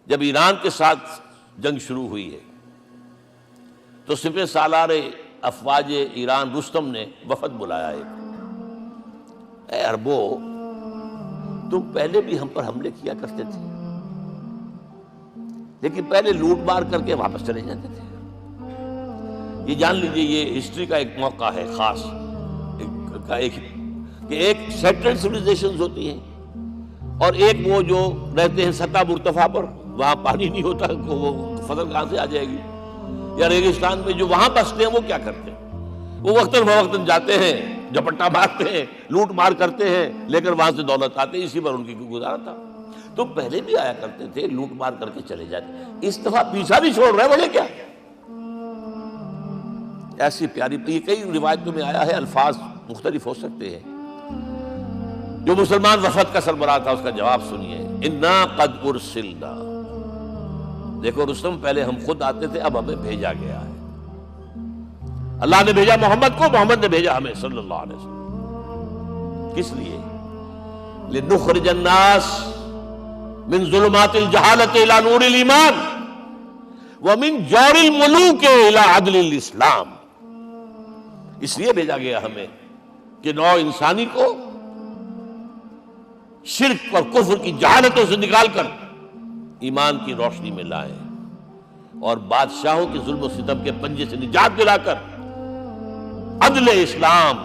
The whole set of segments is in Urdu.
جب ایران کے ساتھ جنگ شروع ہوئی ہے تو سپہ سالار افواج ایران رستم نے وفد بلایا ایک، اے عربو تم پہلے بھی ہم پر حملے کیا کرتے تھے، لیکن پہلے لوٹ مار کر کے واپس چلے جاتے تھے۔ یہ جان لیجئے یہ ہسٹری کا ایک موقع ہے خاص کہ ایک سیٹلڈ سیویلائزیشنز ہوتی ہیں اور ایک وہ جو رہتے ہیں سطح مرتفع پر، وہاں پانی نہیں ہوتا، وہ فصل کہاں سے آ جائے گی، یا ریگستان میں جو وہاں بستے ہیں وہ کیا کرتے ہیں، وہ وقتاً فوقتاً جاتے ہیں، جھپٹا مارتے ہیں، لوٹ مار کرتے ہیں، لے کر وہاں سے دولت آتے ہیں، اسی پر ان کی گزارا تھا۔ تو پہلے بھی آیا کرتے تھے، لوٹ مار کر کے چلے جاتے، اس دفعہ پیچھا بھی چھوڑ رہے، وجہ کیا؟ ایسی پیاری، یہ کئی روایتوں میں آیا ہے، الفاظ مختلف ہو سکتے ہیں۔ جو مسلمان وفد کا سربراہ تھا اس کا جواب سنیے، انا قد ارسلنا، دیکھو رستم پہلے ہم خود آتے تھے، اب ہمیں بھیجا گیا ہے، اللہ نے بھیجا محمد کو، محمد نے بھیجا ہمیں صلی اللہ علیہ وسلم، کس لیے؟ لنخرج الناس من ظلمات الجہالت الى نور الایمان ومن جور الملوک الى عدل الاسلام، اس لیے بھیجا گیا ہمیں کہ نوع انسانی کو شرک اور کفر کی جہالتوں سے نکال کر ایمان کی روشنی میں لائیں اور بادشاہوں کے ظلم و ستم کے پنجے سے نجات دلا کر عدل اسلام۔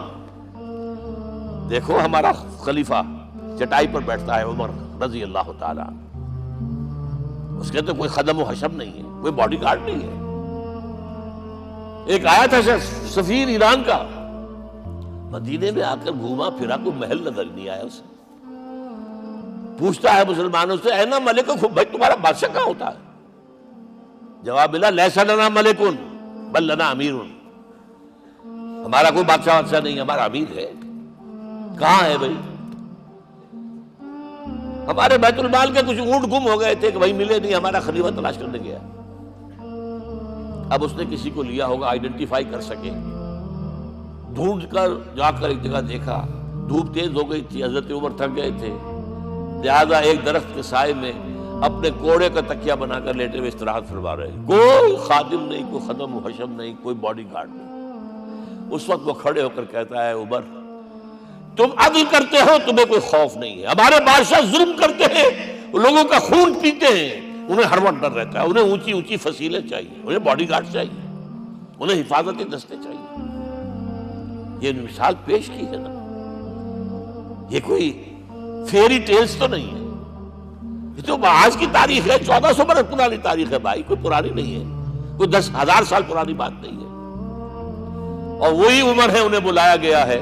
دیکھو ہمارا خلیفہ چٹائی پر بیٹھتا ہے عمر رضی اللہ تعالیٰ، اس کے تو کوئی خدم و حشم نہیں ہے، کوئی باڈی گارڈ نہیں ہے۔ ایک آیا تھا سفیر ایران کا، مدینے میں آ کر گھوما پھرا، کوئی محل نظر نہیں آیا اسے، پوچھتا ہے مسلمانوں سے اینا ملککم، بھائی تمہارا بادشاہ کہاں ہوتا ہے؟ جواب ملا لیس لنا ملکن بل لنا امیر، ہمارا کوئی بادشاہ نہیں، ہمارا امیر ہے۔ کہاں ہے بھائی؟ ہمارے بیت المال کے کچھ اونٹ گم ہو گئے تھے کہ بھائی ملے نہیں، ہمارا خلیفہ تلاش کرنے گیا۔ اب اس نے کسی کو لیا ہوگا، آئیڈینٹیفائی کر سکے، ڈھونڈ کر جا کر ایک جگہ دیکھا، دھوپ تیز ہو گئی تھی، حضرت عمر تھک گئے تھے، لہذا ایک درخت کے سائے میں اپنے کوڑے کا تکیہ بنا کر لیٹے ہوئے استراحت فرما رہے، کوئی خادم نہیں، کوئی خدم و حشم نہیں، کوئی باڈی گارڈ نہیں۔ اس وقت وہ کھڑے ہو کر کہتا ہے عمر تم عدل کرتے ہو، تمہیں کوئی خوف نہیں ہے، ہمارے بادشاہ ظلم کرتے ہیں، لوگوں کا خون پیتے ہیں، انہیں ہر وقت ڈر رہتا ہے، انہیں اونچی اونچی فصیلیں چاہیے، انہیں باڈی گارڈ چاہیے، انہیں حفاظتی دستے چاہیے۔ یہ مثال پیش کی ہے نا، یہ کوئی فیری ٹیلز تو نہیں ہے، یہ تو آج کی تاریخ ہے، 1400 برس پرانی تاریخ ہے بھائی، کوئی پرانی نہیں ہے، کوئی 10,000 سال پرانی بات نہیں ہے۔ اور وہی عمر ہے، انہیں بلایا گیا ہے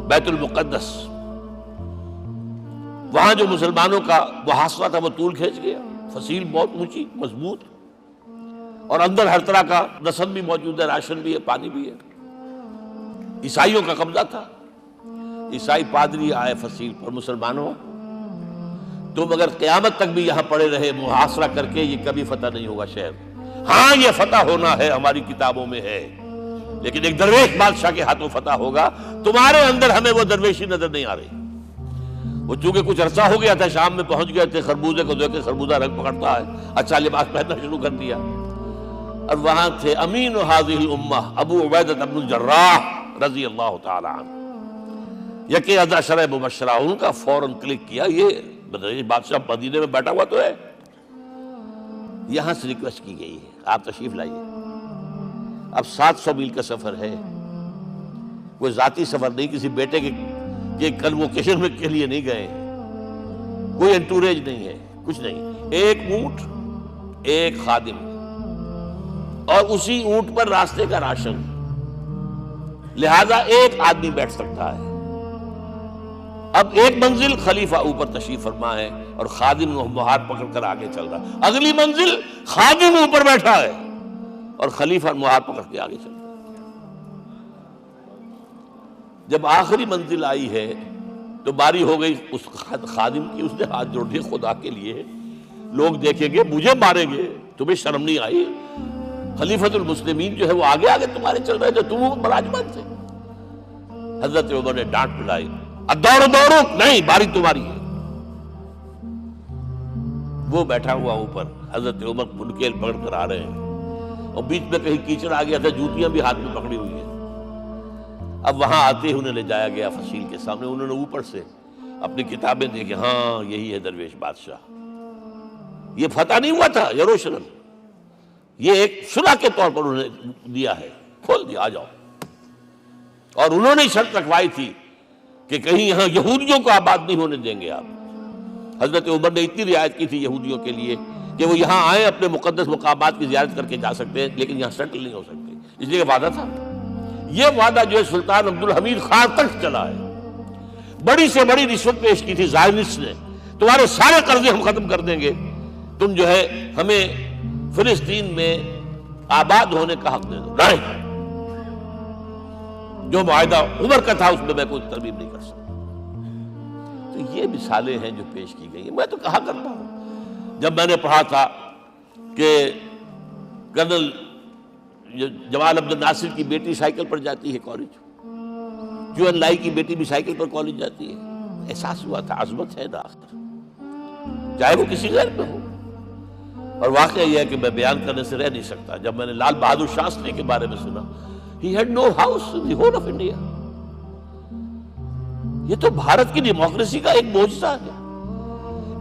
بیت المقدس، وہاں جو مسلمانوں کا محاصرہ تھا وہ طول کھینچ گیا، فصیل بہت اونچی مضبوط، اور اندر ہر طرح کا رسد بھی موجود ہے، راشن بھی ہے، پانی بھی ہے، عیسائیوں کا قبضہ تھا۔ عیسائی پادری آئے فصیل پر، مسلمانوں تم اگر قیامت تک بھی یہاں پڑے رہے محاصرہ کر کے، یہ کبھی فتح نہیں ہوگا شہر، ہاں یہ فتح ہونا ہے، ہماری کتابوں میں ہے، لیکن ایک درویش بادشاہ کے ہاتھوں فتح ہوگا، تمہارے اندر ہمیں وہ درویشی نظر نہیں آ رہی۔ وہ چونکہ کچھ عرصہ ہو گیا تھا، شام میں پہنچ گئے تھے، خربوزے کو دیکھ کے خربوزہ رنگ پکڑتا ہے، اچھا لباس پہننا شروع کر دیا، اور وہاں تھے امین هذه الامہ ابو عبیدہ بن الجراح رضی اللہ تعالی عنہ، یکی عشرہ مبشرہ، ان کا فوراً کلک کیا، یہ بادشاہ مدینے میں بیٹھا ہوا تو ہے۔ یہاں سے ریکویسٹ کی گئی ہے آپ تشریف لائیے، اب 700 میل کا سفر ہے، کوئی ذاتی سفر نہیں، کسی بیٹے کے کنووکیشن میں کے لیے نہیں گئے، کوئی انٹوریج نہیں ہے، کچھ نہیں، ایک اونٹ، ایک خادم، اور اسی اونٹ پر راستے کا راشن، لہذا ایک آدمی بیٹھ سکتا ہے۔ اب ایک منزل خلیفہ اوپر تشریف فرما ہے اور خادم مہار پکڑ کر آگے چل رہا ہے، اگلی منزل خادم اوپر بیٹھا ہے اور خلیفہ مہار پکڑ کے آگے چل رہا ہے۔ جب آخری منزل آئی ہے تو باری ہو گئی اس خادم کی، اس نے ہاتھ جوڑ دیے، خدا کے لیے لوگ دیکھیں گے، مجھے ماریں گے، تمہیں شرم نہیں آئی؟ خلیفۃ المسلمین جو ہے وہ آگے آگے تمہارے چل رہے تھے، تم براجمان تھے۔ حضرت عمر نے ڈانٹ پلائی، اب دوڑو دوڑو، نہیں، باری تمہاری ہے۔ وہ بیٹھا ہوا اوپر، حضرت عمر منکیل پکڑ کر آ رہے ہیں، اور بیچ میں کہیں کیچڑ آ گیا تھا، جوتیاں بھی ہاتھ میں پکڑی ہوئی ہیں۔ اب وہاں آتے ہی انہیں لے جایا گیا فصیل کے سامنے، انہوں نے اوپر سے اپنی کتابیں دیکھی، ہاں یہی ہے درویش بادشاہ، یہ فتح نہیں ہوا تھا یروشلم، یہ ایک صلح کے طور پر انہوں نے دیا ہے، کھول دیا، آ جاؤ۔ اور انہوں نے شرط رکھوائی تھی کہ کہیں یہاں یہودیوں کو آباد نہیں ہونے دیں گے آپ۔ حضرت عمر نے اتنی رعایت کی تھی یہودیوں کے لیے کہ وہ یہاں آئیں، اپنے مقدس مقامات کی زیارت کر کے جا سکتے ہیں، لیکن یہاں سیٹل نہیں ہو سکتے، اس لیے وعدہ تھا۔ یہ وعدہ جو ہے سلطان عبدالحمید خان تک چلا ہے۔ بڑی سے بڑی رشوت پیش کی تھی زائنسٹ نے، تمہارے سارے قرضے ہم ختم کر دیں گے، تم جو ہے ہمیں فلسطین میں آباد ہونے کا حق دے دو۔ نہیں، جو معاہدہ عمر کا تھا اس میں میں کوئی ترمیم نہیں کر سکتا۔ تو یہ مثالیں ہیں جو پیش کی گئی ہیں۔ میں تو کہا کرتا ہوں، جب میں نے پڑھا تھا کہ کرنل جمال عبد الناصر کی بیٹی سائیکل پر جاتی ہے کالج، جو ان لائی کی بیٹی بھی سائیکل پر کالج جاتی ہے، احساس ہوا تھا عظمت ہے نا آخر، چاہے وہ کسی غیر میں ہو۔ اور واقعہ یہ ہے کہ میں بیان کرنے سے رہ نہیں سکتا، جب میں نے لال بہادر شاستری کے بارے میں سنا، he had no house in the whole of India۔ یہ تو بھارت کی ڈیموکریسی کا ایک معجزہ ہے۔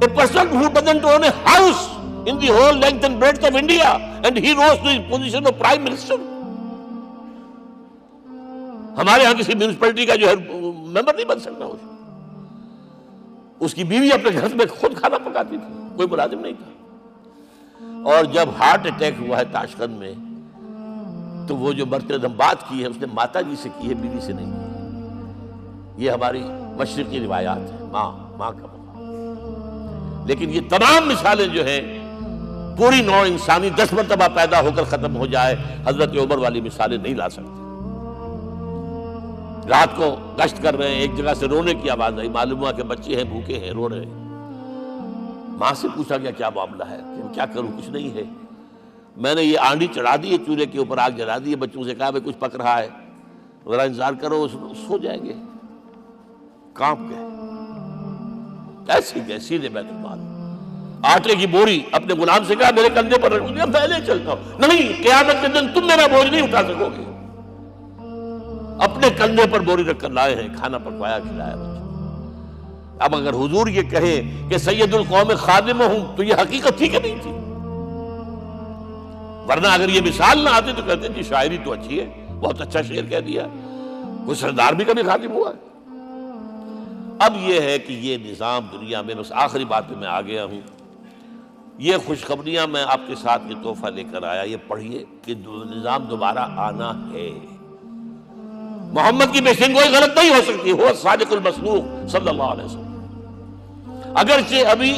A person who doesn't own a house in the whole length and breadth of India and he rose to his position of prime minister۔ ہمارے ہاں کسی میونسپلٹی کا جو ہے ممبر نہیں بن سکتا، اس کی بیوی اپنے گھر میں خود کھانا پکاتی تھی، کوئی ملازم نہیں تھا۔ اور جب ہارٹ اٹیک ہوا ہے تاشقند میں، تو وہ جو مرتے دم بات کی ہے اس نے ماتا جی سے کی ہے، بیوی سے نہیں کی۔ یہ ہماری مشرقی روایات ہیں، ماں کا مقام۔ لیکن یہ تمام مثالیں جو ہیں، پوری نوع انسانی 10 مرتبہ پیدا ہو کر ختم ہو جائے، حضرت عمر والی مثالیں نہیں لا سکتے۔ رات کو گشت کر رہے ہیں، ایک جگہ سے رونے کی آواز آئی، معلوم ہوا کہ بچے ہیں، بھوکے ہیں، رو رہے ہیں۔ ماں سے پوچھا گیا کیا معاملہ ہے، کہ کیا کروں، کچھ نہیں ہے، میں نے یہ آنڈی چڑھا دی ہے، چولہے کے اوپر آگ جلا دی ہے، بچوں سے کہا کچھ پک رہا ہے، ذرا انتظار کرو، سو جائیں گے۔ کانپ گئے، ایسی گئے سیدھے بیت المال، آٹے کی بوری اپنے غلام سے کہا میرے کندھے پر رکھ دیا، پہلے چلتا ہوں۔ نہیں، قیامت کے دن تم میرا بوجھ نہیں اٹھا سکو گے۔ اپنے کندھے پر بوری رکھ کر لائے ہیں، کھانا پکوایا، کھلایا بچوں۔ اب اگر حضور یہ کہیں کہ سید القوم خادم ہوں، تو یہ حقیقت تھی کہ نہیں تھی؟ ورنہ اگر یہ مثال نہ آتی تو کہتے جی شاعری تو اچھی ہے، بہت اچھا شعر کہہ دیا، کوئی سردار بھی کبھی خادم ہوا ہے۔ اب یہ ہے کہ یہ نظام دنیا میں، بس آخری بات پہ میں آ گیا ہوں، یہ خوشخبریاں میں آپ کے ساتھ یہ تحفہ لے کر آیا، یہ پڑھیے کہ نظام دوبارہ آنا ہے۔ محمد کی پیشین گوئی غلط نہیں ہو سکتی، وہ صادق المصدوق صلی اللہ علیہ وسلم۔ اگرچہ ابھی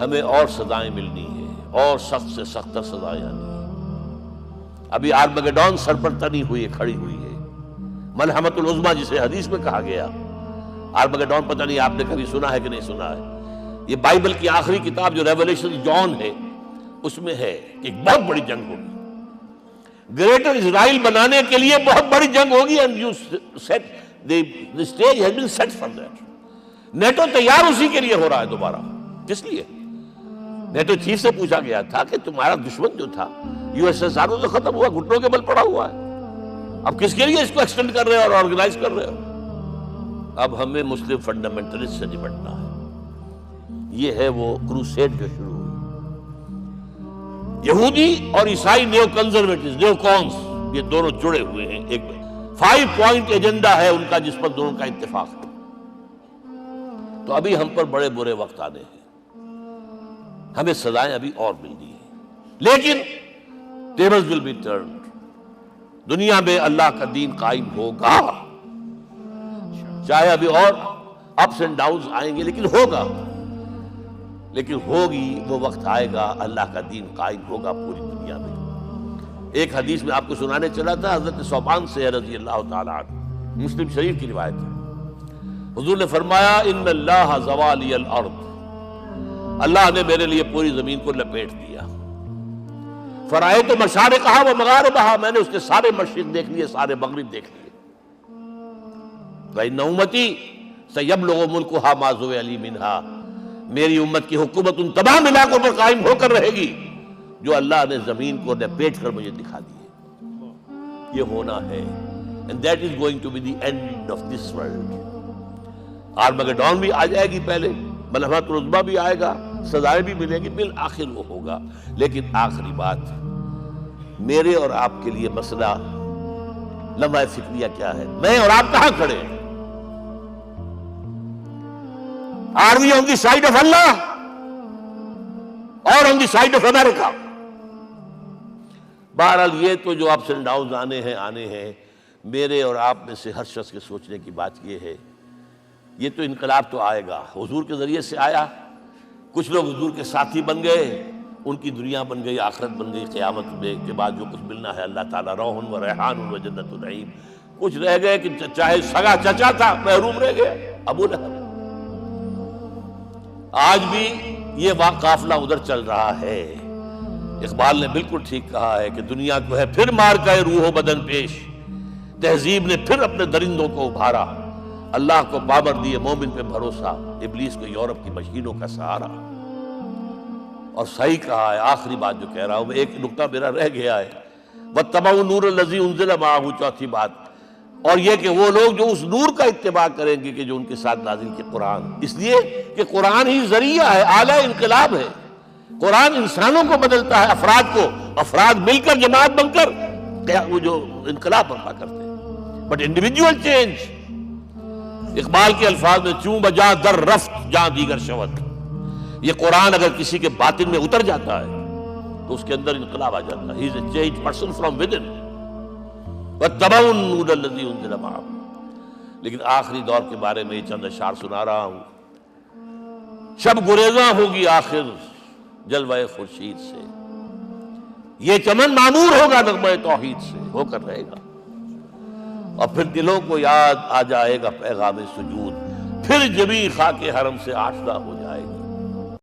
ہمیں اور سزائیں ملنی ہیں، اور سخت سے سختر سزائیں آنی ہیں۔ ابھی آرمگڈون سر پر تنی ہوئی ہے، کھڑی ہوئی ہے، ملحمۃ العظمیٰ جسے حدیث میں کہا گیا۔ آرمگڈون پتہ نہیں آپ نے کبھی سنا ہے کہ نہیں سنا ہے؟ یہ بائبل کی آخری کتاب جو ریولیشن جان ہے، اس میں ہے کہ ایک بہت بڑی جنگ ہوگی، گریٹر اسرائیل بنانے کے لیے بہت بڑی جنگ ہوگی، and you said the stage has been set for that۔ NATO تیار اسی کے لیے ہو رہا ہے دوبارہ۔ کس لیے؟ نیٹو چیف سے پوچھا گیا تھا کہ تمہارا دشمن جو تھا USSR تو ختم ہوا، گھٹنوں کے بل پڑا ہوا ہے، اب کس کے لیے اس کو ایکسٹینڈ کر رہے ہو اور آرگنائز کر رہے ہو؟ اب ہمیں مسلم فنڈامنٹلسٹ سے نمٹنا ہے۔ یہ ہے وہ کروسیڈ جو شروع ہوئی۔ یہودی اور عیسائی نیو کنزرویٹوز، نیو کونس، یہ دونوں جڑے ہوئے ہیں، ایک 5 پوائنٹ ایجنڈا ہے ان کا، جس پر دونوں کا اتفاق ہے۔ تو ابھی ہم پر بڑے برے وقت آنے ہیں، ہمیں سزائیں ابھی اور ملنی ہیں، لیکن tables will be turned۔ دنیا میں اللہ کا دین قائم ہوگا، چاہے ابھی اور اپس اینڈ ڈاؤنز آئیں گے، لیکن ہوگا، لیکن ہوگی، وہ وقت آئے گا اللہ کا دین قائم ہوگا پوری دنیا میں۔ ایک حدیث میں آپ کو سنانے چلا تھا، حضرت ثوبان سے رضی اللہ تعالیٰ عنہ، مسلم شریف کی روایت ہے۔ حضور نے فرمایا ان اللہ زوالی الارض، اللہ نے میرے لیے پوری زمین کو لپیٹ دیا۔ فرائیت مشارقہا و مغاربہا، میں نے اس کے سارے مشرق دیکھ لیے، سارے مغرب دیکھ لیے۔ وَإِنَّ أُمَّتِي سَيَبْلُغُ مُلْكُهَا مَا زُوِّئَ لِي مِنْهَا، میری امت کی حکومت ان تمام علاقوں پر قائم ہو کر رہے گی جو اللہ نے زمین کو لپیٹ کر مجھے دکھا دی ہے. یہ ہونا ہے. And that is going to be the end of this world. Armageddon بھی آ جائے گی پہلے, ملحمت العظمیٰ بھی آئے گا, سزائیں بھی ملیں گی, بالآخر وہ ہوگا. لیکن آخری بات, میرے اور آپ کے لیے مسئلہ لمحہ فکریہ کیا ہے؟ میں اور آپ کہاں کھڑے ہیں؟ Are we on the side of Allah or on the side of America? بہرحال یہ تو جو اپس اینڈ ڈاؤنز آنے ہیں, میرے اور آپ میں سے ہر شخص کے سوچنے کی بات یہ ہے, یہ تو انقلاب تو آئے گا, حضور کے ذریعے سے آیا, کچھ لوگ حضور کے ساتھی بن گئے, ان کی دنیا بن گئی, آخرت بن گئی, قیامت میں کے بعد جو کچھ ملنا ہے اللہ تعالیٰ روح و ریحان و جنت النعیم. کچھ رہ گئے کہ چاہے سگا چچا تھا محروم رہ گئے, ابو لہب. آج بھی یہ قافلہ ادھر چل رہا ہے. اقبال نے بالکل ٹھیک کہا ہے کہ دنیا کو ہے پھر مار کا روح و بدن پیش, تہذیب نے پھر اپنے درندوں کو ابھارا, اللہ کو پابر دیے مومن پہ بھروسہ, ابلیس کو یورپ کی مشینوں کا سہارا. اور صحیح کہا ہے, آخری بات جو کہہ رہا ہوں, ایک نقطہ میرا رہ گیا ہے, وَاتَّبَعُوا النُّورَ الَّذِي أُنزِلَ مَعَهُ, چوتھی بات, اور یہ کہ وہ لوگ جو اس نور کا اتباع کریں گے کہ جو ان کے ساتھ نازل کے قرآن, اس لیے کہ قرآن ہی ذریعہ ہے, آلہ انقلاب ہے. قرآن انسانوں کو بدلتا ہے, افراد کو, افراد مل کر جماعت بن کر وہ جو انقلاب برپا کرتے ہیں. بٹ انڈیویجول چینج, اقبال کے الفاظ میں, چوں بجا در رفت جہاں دیگر شود. یہ قرآن اگر کسی کے باطن میں اتر جاتا ہے تو اس کے اندر انقلاب آ جاتا ہے. He is a changed person from within. وَاتَّبَعُوا النُّورَ الَّذِي أُنزِلَ مَعَهُ. لیکن آخری دور کے بارے میں یہ چند اشعار سنا رہا ہوں. شب گریزاں ہوگی آخر جلوہ خورشید سے, یہ چمن معمور ہوگا نغمہ توحید سے, ہو کر رہے گا. اور پھر دلوں کو یاد آ جائے گا پیغام سجود, پھر جبیں خاک حرم سے آشنا ہو